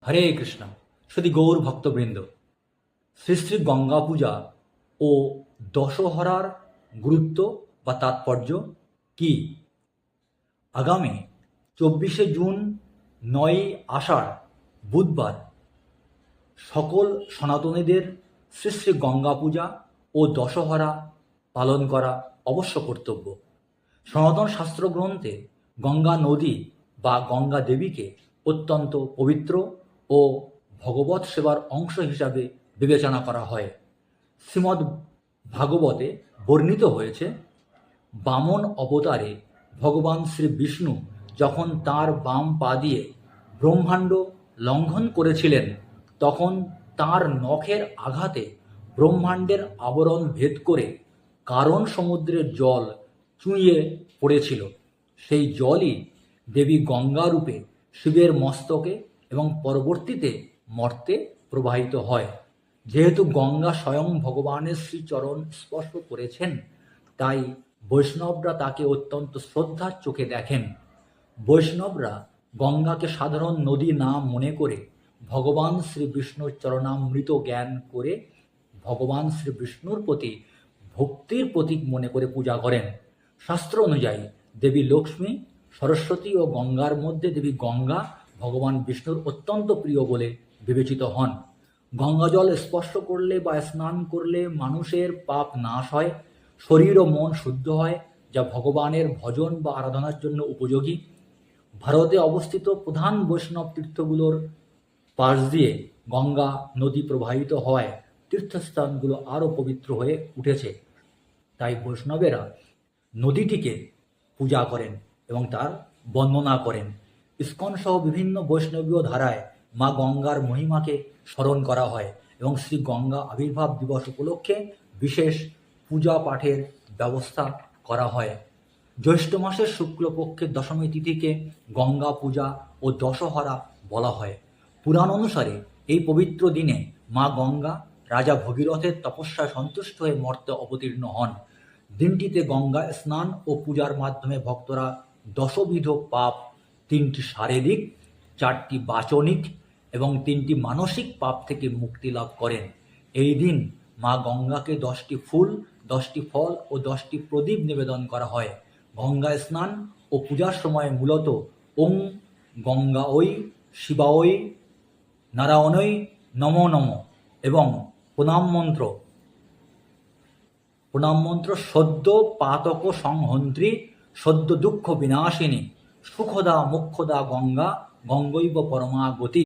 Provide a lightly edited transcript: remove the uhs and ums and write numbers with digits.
হরে কৃষ্ণ। শুধু গৌর ভক্তবৃন্দ, শ্রী শ্রী গঙ্গা পূজা ও দশহরার গুরুত্ব বা তাৎপর্য কি? আগামী 24শে জুন, 9ই আষাঢ়, বুধবার সকল সনাতনীদের শ্রী শ্রী গঙ্গা পূজা ও দশহরা পালন করা অবশ্য কর্তব্য। সনাতন শাস্ত্রগ্রন্থে গঙ্গা নদী বা গঙ্গা দেবীকে অত্যন্ত পবিত্র ও ভগবৎ সেবার অংশ হিসাবে বিবেচনা করা হয়। শ্রীমদ্ ভাগবতে বর্ণিত হয়েছে, বামন অবতারে ভগবান শ্রী বিষ্ণু যখন তাঁর বাম পা দিয়ে ব্রহ্মাণ্ড লঙ্ঘন করেছিলেন, তখন তাঁর নখের আঘাতে ব্রহ্মাণ্ডের আবরণ ভেদ করে কারণ সমুদ্রের জল চুঁইয়ে পড়েছিল। সেই জলই দেবী গঙ্গা রূপে শিবের মস্তকে এবং পরবর্তীতে মর্তে প্রবাহিত হয়। যেহেতু গঙ্গা স্বয়ং ভগবানের শ্রীচরণ স্পর্শ করেছেন, তাই বৈষ্ণবরা তাকে অত্যন্ত শ্রদ্ধার চোখে দেখেন। বৈষ্ণবরা গঙ্গাকে সাধারণ নদী না মনে করে ভগবান শ্রী বিষ্ণুর চরণামৃত জ্ঞান করে ভগবান শ্রী বিষ্ণুর প্রতি ভক্তির প্রতীক মনে করে পূজা করেন। শাস্ত্র অনুযায়ী দেবী লক্ষ্মী, সরস্বতী ও গঙ্গার মধ্যে দেবী গঙ্গা ভগবান বিষ্ণুর অত্যন্ত প্রিয় বলে বিবেচিত হন। গঙ্গা জল স্পর্শ করলে বা স্নান করলে মানুষের পাপ নাশ হয়, শরীর ও মন শুদ্ধ হয়, যা ভগবানের ভজন বা আরাধনার জন্য উপযোগী। ভারতে অবস্থিত প্রধান বৈষ্ণব তীর্থগুলোর পাশ দিয়ে গঙ্গা নদী প্রবাহিত হওয়ায় তীর্থস্থানগুলো আরও পবিত্র হয়ে উঠেছে। তাই বৈষ্ণবেরা নদীটিকে পূজা করেন এবং তার বন্দনা করেন। ইস্কন সহ বিভিন্ন বৈষ্ণবীয় ধারায় মা গঙ্গার মহিমাকে স্মরণ করা হয় এবং শ্রী গঙ্গা আবির্ভাব দিবস উপলক্ষে বিশেষ পূজা পাঠের ব্যবস্থা করা হয়। জ্যৈষ্ঠ মাসের শুক্লপক্ষের দশমী তিথিকে গঙ্গা পূজা ও দশহরা বলা হয়। পুরাণ অনুসারে এই পবিত্র দিনে মা গঙ্গা রাজা ভগীরথের তপস্যায় সন্তুষ্ট হয়ে মর্তে অবতীর্ণ হন। দিনটিতে গঙ্গা স্নান ও পূজার মাধ্যমে ভক্তরা দশবিধ পাপ, 3টি শারীরিক, 4টি বাচনিক এবং 3টি মানসিক পাপ থেকে মুক্তি লাভ করেন। এই দিন মা গঙ্গাকে 10টি ফুল, 10টি ফল ও 10টি প্রদীপ নিবেদন করা হয়। গঙ্গা স্নান ও পূজার সময় মূলত ওং গঙ্গাঐ শিবাঐ নারায়ণৈ নমো নমঃ এবং প্রণাম মন্ত্র সদ্য পাতক সংহন্ত্রী, সদ্য দুঃখ বিনাশিনী, সুখদা মুখ্যদা গঙ্গা, গঙ্গৈব পরমা গতি।